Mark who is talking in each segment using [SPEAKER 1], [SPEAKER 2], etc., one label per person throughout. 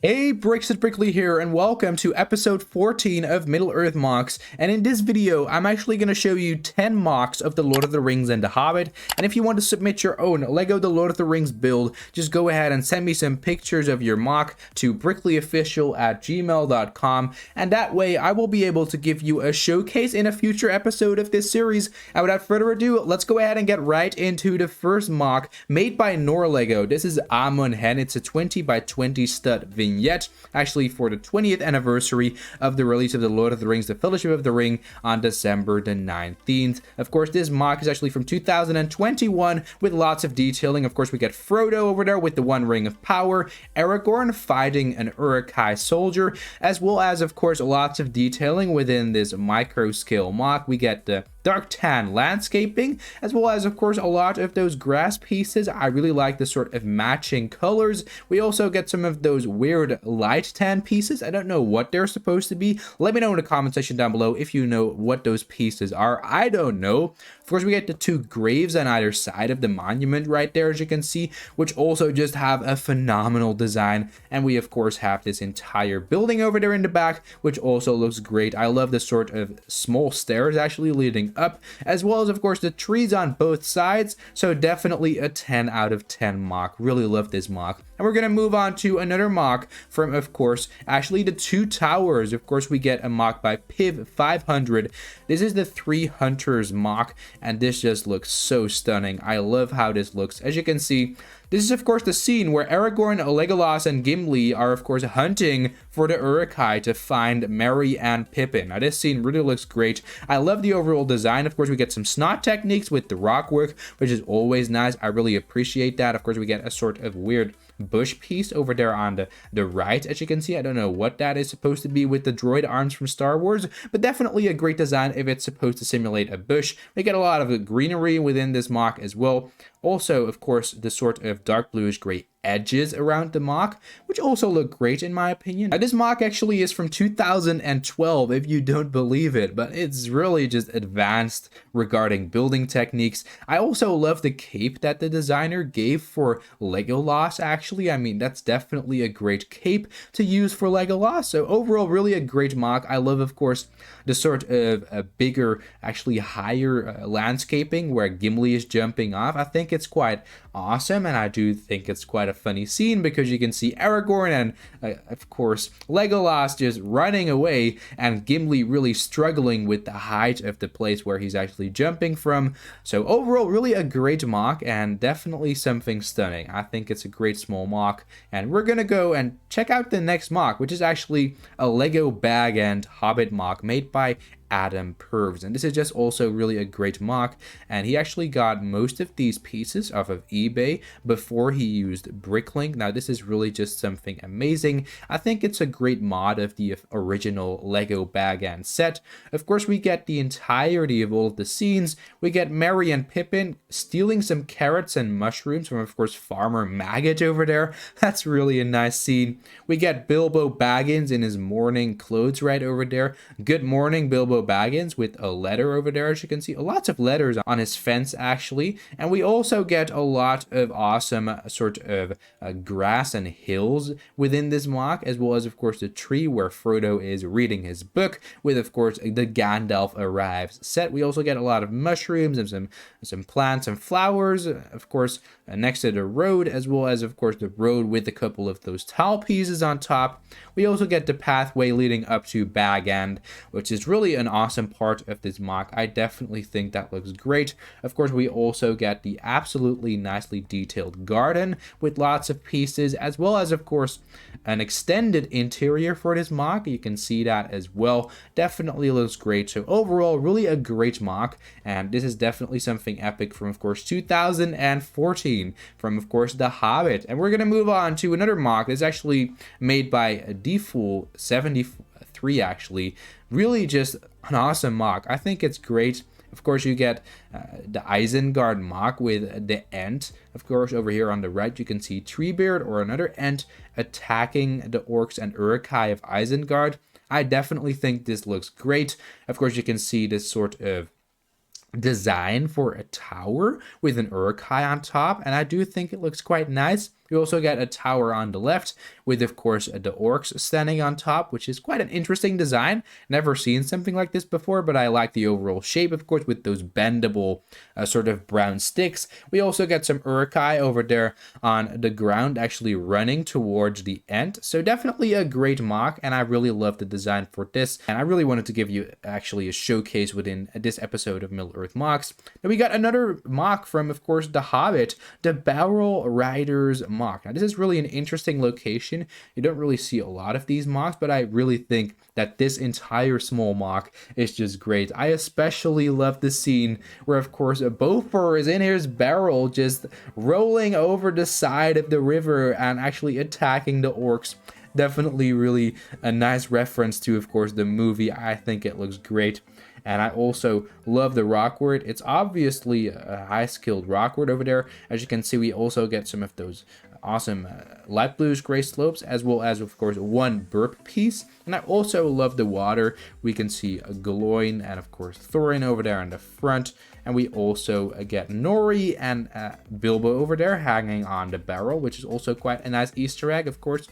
[SPEAKER 1] Hey, Bricks at Brickly here, and welcome to episode 14 of Middle-earth MOCS. And in this video, I'm actually going to show you 10 MOCs of The Lord of the Rings and The Hobbit. And if you want to submit your own LEGO The Lord of the Rings build, just go ahead and send me some pictures of your MOC to brickliofficial@gmail.com. And that way, I will be able to give you a showcase in a future episode of this series. And without further ado, let's go ahead and get right into the first MOC made by NorLego. This is Amon Hen. It's a 20 by 20 stud vignette. Actually for the 20th anniversary of the release of The Lord of the Rings, The Fellowship of the Ring on December the 19th. Of course, this MOC is actually from 2021 with lots of detailing. Of course, we get Frodo over there with the One Ring of Power, Aragorn fighting an Uruk-hai soldier, as well as, of course, lots of detailing within this micro-scale MOC. We get the dark tan landscaping, as well as, of course, a lot of those grass pieces. I really like the sort of matching colors. We also get some of those weird light tan pieces. I don't know what they're supposed to be. Let me know in the comment section down below if you know what those pieces are. I don't know. Of course, we get the two graves on either side of the monument right there, as you can see, which also just have a phenomenal design. And we, of course, have this entire building over there in the back, which also looks great. I love the sort of small stairs actually leading up, as well as, of course, the trees on both sides. So definitely a 10 out of 10 MOC. Really love this MOC. And we're going to move on to another MOC from, of course, actually the Two Towers. Of course, we get a MOC by Piv 500. This is the Three Hunters MOC, and this just looks so stunning. I love how this looks. As you can see, this is, of course, the scene where Aragorn, Legolas, and Gimli are, of course, hunting for the Uruk-hai to find Merry and Pippin. Now, this scene really looks great. I love the overall design. Of course, we get some snot techniques with the rock work, which is always nice. I really appreciate that. Of course, we get a sort of weird bush piece over there on the right, as you can see. I don't know what that is supposed to be with the droid arms from Star Wars, but definitely a great design if it's supposed to simulate a bush. We get a lot of greenery within this MOC as well. Also, of course, the sort of dark bluish gray edges around the MOC, which also look great in my opinion. Now, this MOC actually is from 2012, if you don't believe it, but it's really just advanced regarding building techniques. I also love the cape that the designer gave for Legolas, actually. I mean, that's definitely a great cape to use for Legolas. So overall, really a great MOC. I love, of course, the sort of a bigger, actually higher landscaping where Gimli is jumping off. I think it's quite awesome, and I do think it's quite a funny scene because you can see Aragorn and of course Legolas just running away and Gimli really struggling with the height of the place where he's actually jumping from. So overall, really a great MOC and definitely something stunning. I think it's a great small MOC, and we're gonna go and check out the next MOC, which is actually a Lego Bag and Hobbit MOC made by Adam Purves, and this is just also really a great MOC, and he actually got most of these pieces off of eBay before he used Bricklink. Now this is really just something amazing. I think it's a great mod of the original Lego Bag and set. Of course, we get the entirety of all of the scenes. We get Merry and Pippin stealing some carrots and mushrooms from, of course, Farmer Maggot over there. That's really a nice scene. We get Bilbo Baggins in his morning clothes right over there. Good morning, Bilbo Baggins, with a letter over there, as you can see. Lots of letters on his fence, actually. And we also get a lot of awesome sort of grass and hills within this MOC, as well as, of course, the tree where Frodo is reading his book with, of course, the Gandalf Arrives set. We also get a lot of mushrooms and some plants and flowers, of course, next to the road, as well as, of course, the road with a couple of those tile pieces on top. We also get the pathway leading up to Bag End, which is really an awesome part of this MOC. I definitely think that looks great. Of course, we also get the absolutely nicely detailed garden with lots of pieces, as well as, of course, an extended interior for this MOC. You can see that as well. Definitely looks great. So overall, really a great MOC, and this is definitely something epic from, of course, 2014 from, of course, The Hobbit. And we're going to move on to another MOC that's actually made by Defool 73, actually. Really just an awesome MOC. I think it's great. Of course, you get the Isengard MOC with the Ent. Of course, over here on the right, you can see Treebeard or another Ent attacking the orcs and Uruk-hai of Isengard. I definitely think this looks great. Of course, you can see this sort of design for a tower with an Uruk-hai on top, and I do think it looks quite nice. We also get a tower on the left with, of course, the orcs standing on top, which is quite an interesting design. Never seen something like this before, but I like the overall shape, of course, with those bendable sort of brown sticks. We also get some Urukai over there on the ground, actually running towards the end. So definitely a great MOC, and I really love the design for this. And I really wanted to give you actually a showcase within this episode of Middle-earth MOCs. Then we got another MOC from, of course, The Hobbit, the Barrel Riders MOC. Now, this is really an interesting location. You don't really see a lot of these MOCs, but I really think that this entire small MOC is just great. I especially love the scene where, of course, a Bofur is in his barrel just rolling over the side of the river and actually attacking the orcs. Definitely really a nice reference to, of course, the movie. I think it looks great. And I also love the Rockward. It's obviously a high-skilled Rockward over there. As you can see, we also get some of those awesome light blues gray slopes, as well as, of course, one burp piece. And I also love the water. We can see a Gloin and, of course, Thorin over there in the front. And we also get Nori and Bilbo over there hanging on the barrel, which is also quite a nice Easter egg, of course,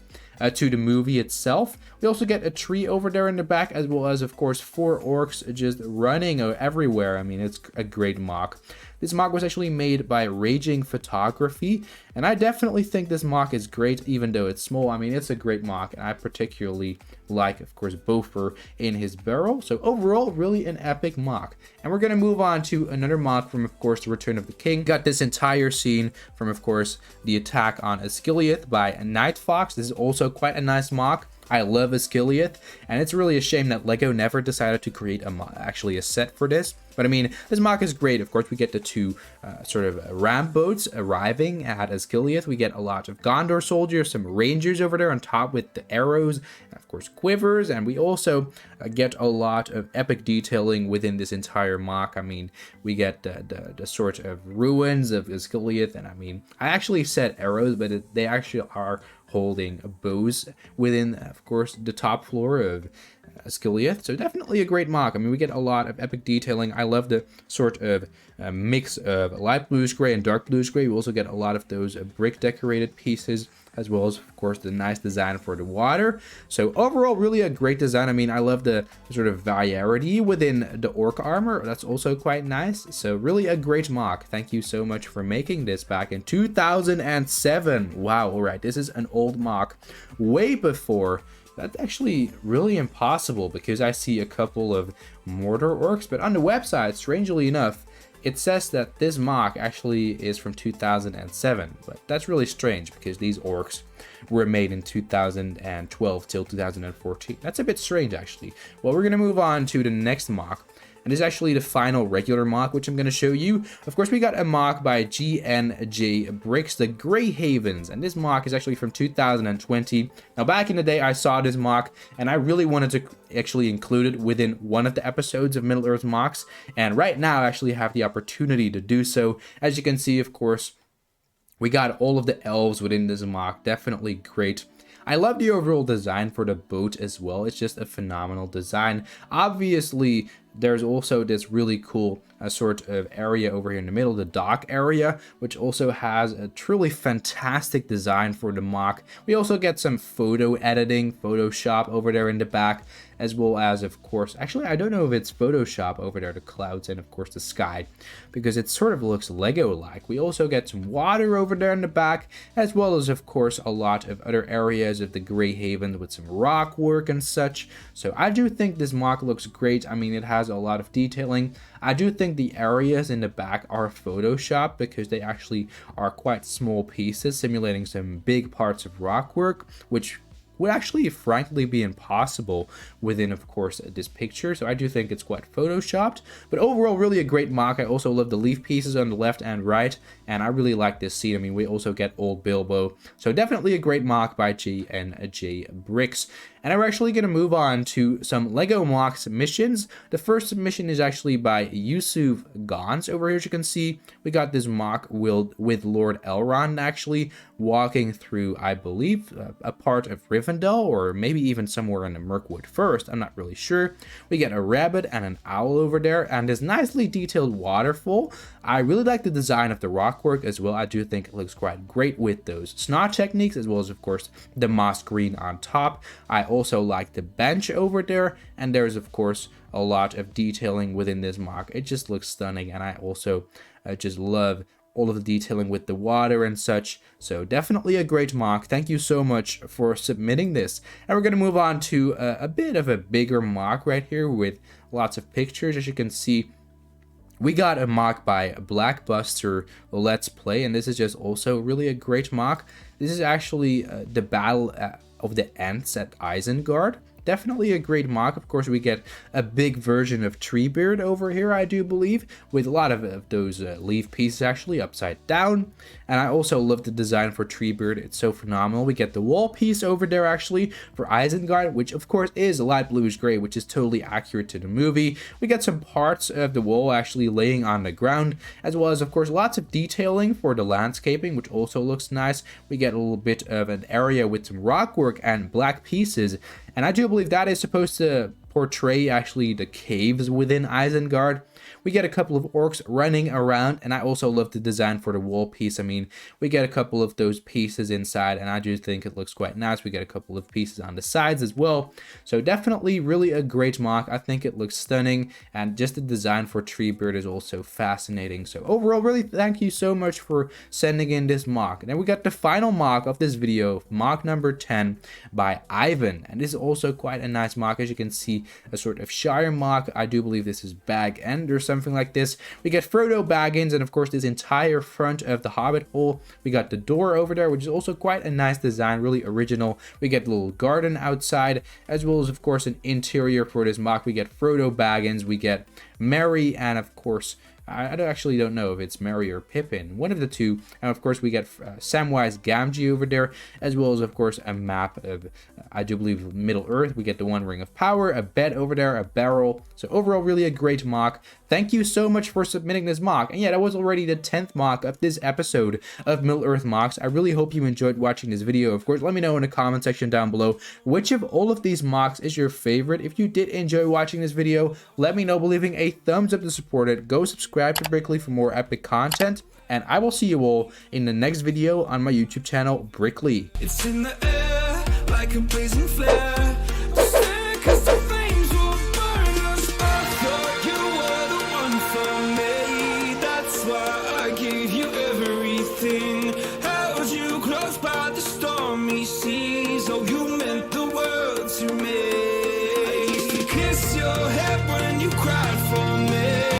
[SPEAKER 1] to the movie itself. We also get a tree over there in the back, as well as, of course, 4 orcs just running everywhere. I mean, it's a great MOC. This MOC was actually made by Raging Photography, and I definitely think this MOC is great, even though it's small. I mean, it's a great MOC, and I particularly like, of course, Bofur in his barrel. So overall, really an epic MOC. And we're going to move on to another MOC from, of course, The Return of the King. Got this entire scene from, of course, the attack on Osgiliath by Night Fox. This is also quite a nice MOC. I love Osgiliath, and it's really a shame that LEGO never decided to create actually a set for this. But I mean, this MOC is great. Of course, we get the 2 sort of ram boats arriving at Osgiliath. We get a lot of Gondor soldiers, some rangers over there on top with the arrows, and of course quivers. And we also get a lot of epic detailing within this entire MOC. I mean, we get the sort of ruins of Osgiliath, and I mean, I actually said arrows, but they actually are holding bows within, of course, the top floor of Osgiliath. So definitely a great MOC. I mean, we get a lot of epic detailing. I love the sort of mix of light blues gray and dark blues gray. We also get a lot of those brick decorated pieces, as well as, of course, the nice design for the water. So overall, really a great design. I mean, I love the sort of variety within the orc armor. That's also quite nice. So really a great MOC. Thank you so much for making this back in 2007. Wow, all right, this is an old MOC way before. That's actually really impossible because I see a couple of Mordor orcs, but on the website, strangely enough, it says that this MOC actually is from 2007, but that's really strange because these orcs were made in 2012 till 2014. That's a bit strange, actually. Well, we're going to move on to the next MOC, and this is actually the final regular MOC, which I'm going to show you. Of course, we got a MOC by GNJ Bricks, the Grey Havens, and this MOC is actually from 2020. Now, back in the day, I saw this MOC, and I really wanted to actually include it within one of the episodes of Middle-earth MOCs, and right now, I actually have the opportunity to do so. As you can see, of course, we got all of the elves within this MOC. Definitely great. I love the overall design for the boat as well. It's just a phenomenal design. Obviously, there's also this really cool sort of area over here in the middle, the dock area, which also has a truly fantastic design for the MOC. We also get some photo editing, Photoshop over there in the back, as well as, of course, actually, I don't know if it's Photoshop over there, the clouds, and of course the sky, because it sort of looks Lego-like. We also get some water over there in the back, as well as, of course, a lot of other areas of the Grey Haven with some rock work and such. So I do think this MOC looks great. I mean, it has a lot of detailing. I do think the areas in the back are Photoshopped because they actually are quite small pieces simulating some big parts of rock work, which would actually frankly be impossible within, of course, this picture. So I do think it's quite photoshopped, but overall really a great MOC. I also love the leaf pieces on the left and right, and I really like this scene. I mean, we also get old Bilbo, so definitely a great MOC by GNJ Bricks. And we're actually going to move on to some LEGO MOCS missions. The first mission is actually by Yusuf Gans. Over here, as you can see, we got this MOC with Lord Elrond actually walking through, I believe, a part of Rivendell, or maybe even somewhere in the Mirkwood First. I'm not really sure. We get a rabbit and an owl over there, and this nicely detailed waterfall. I really like the design of the rockwork as well. I do think it looks quite great with those snot techniques, as well as, of course, the moss green on top. I also like the bench over there, and there's, of course, a lot of detailing within this MOC. It just looks stunning, and I also just love all of the detailing with the water and such. So definitely a great MOC. Thank you so much for submitting this. And we're going to move on to a bit of a bigger MOC right here with lots of pictures. As you can see, we got a MOC by Blackbuster Let's Play, and this is just also really a great MOC. This is actually the battle of the Ents at Isengard. Definitely a great MOC. Of course, we get a big version of Treebeard over here, I do believe, with a lot of those leaf pieces actually upside down. And I also love the design for Treebeard. It's so phenomenal. We get the wall piece over there actually for Isengard, which of course is a light bluish gray, which is totally accurate to the movie. We get some parts of the wall actually laying on the ground, as well as, of course, lots of detailing for the landscaping, which also looks nice. We get a little bit of an area with some rock work and black pieces. And I do believe that is supposed to portray actually the caves within Isengard. We get a couple of orcs running around, and I also love the design for the wall piece. I mean, we get a couple of those pieces inside, and I do think it looks quite nice. We get a couple of pieces on the sides as well. So definitely really a great MOC. I think it looks stunning, and just the design for Treebeard is also fascinating. So overall, really thank you so much for sending in this MOC. And then we got the final MOC of this video, MOC number 10 by Ivan. And this is also quite a nice MOC. As you can see, a sort of Shire MOC. I do believe this is Bag End or something like this. We get Frodo Baggins, and of course this entire front of the Hobbit hole. We got the door over there, which is also quite a nice design, really original. We get a little garden outside, as well as, of course, an interior for this MOC. We get Frodo Baggins, we get Merry, and of course, I actually don't know if it's Merry or Pippin, one of the two. And of course, we get Samwise Gamgee over there, as well as, of course, a map of, I do believe, Middle Earth. We get the One Ring of Power, a bed over there, a barrel. So overall, really a great MOC. Thank you so much for submitting this MOC. And yeah, that was already the 10th MOC of this episode of Middle Earth MOCs. I really hope you enjoyed watching this video. Of course, let me know in the comment section down below which of all of these MOCs is your favorite. If you did enjoy watching this video, let me know by leaving a thumbs up to support it. Go subscribe to Brickly for more epic content, and I will see you all in the next video on my YouTube channel, Brickly.
[SPEAKER 2] It's in the air like a blazing flare.